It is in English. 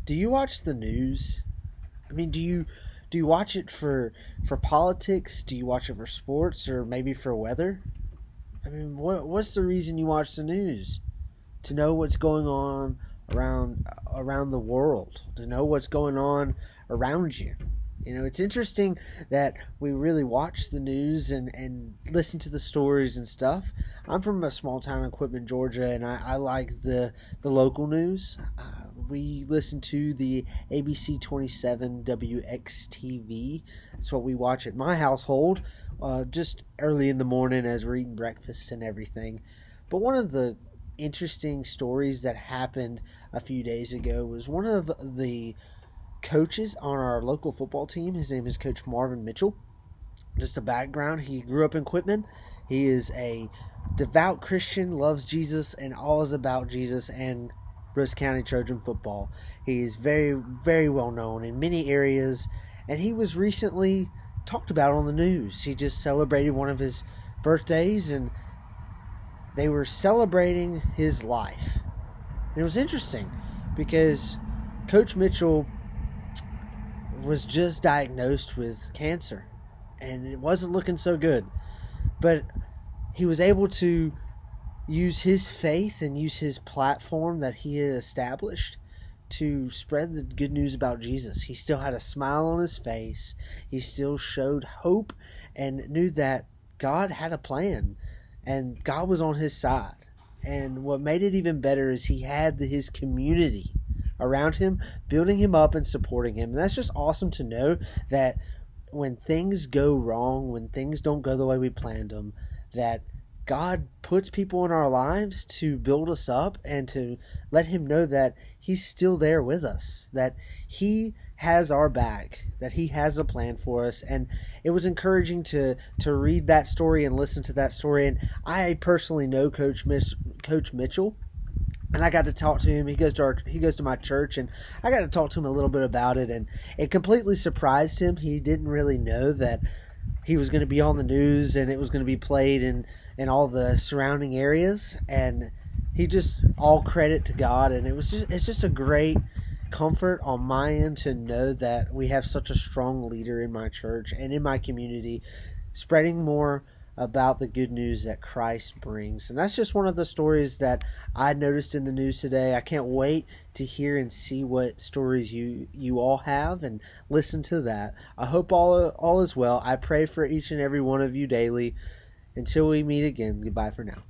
Do you watch the news? I mean, do you watch it for politics? Do you watch it for sports or maybe for weather? I mean, what's the reason you watch the news? To know what's going on around the world, to know what's going on around you. It's interesting that we really watch the news and listen to the stories and stuff. I'm from a small town in Quitman, Georgia, and I like the local news. We listen to the ABC 27 WXTV. That's what we watch at my household, just early in the morning as we're eating breakfast and everything. But one of the interesting stories that happened a few days ago was one of the coaches on our local football team. His name is Coach Marvin Mitchell. Just a background, he grew up in Quitman. He is a devout Christian, loves Jesus, and all is about Jesus and Rose County Trojan football. He is very, very well known in many areas, and he was recently talked about on the news. He just celebrated one of his birthdays, and they were celebrating his life. And it was interesting because Coach Mitchell was just diagnosed with cancer, and it wasn't looking so good. But he was able to use his faith and use his platform that he had established to spread the good news about Jesus. He still had a smile on his face. He still showed hope and knew that God had a plan and God was on his side. And what made it even better is he had his community around him, building him up and supporting him. And that's just awesome to know that when things go wrong, when things don't go the way we planned them, that God puts people in our lives to build us up and to let him know that he's still there with us, that he has our back, that he has a plan for us. And it was encouraging to read that story and listen to that story. And I personally know Coach Mitchell, and I got to talk to him. He goes to my church, and I got to talk to him a little bit about it. And it completely surprised him. He didn't really know that he was going to be on the news and it was going to be played in all the surrounding areas. And he just, all credit to God. And it's just a great comfort on my end to know that we have such a strong leader in my church and in my community, spreading more about the good news that Christ brings. And that's just one of the stories that I noticed in the news today. I can't wait to hear and see what stories you all have and listen to that. I hope all is well. I pray for each and every one of you daily. Until we meet again, goodbye for now.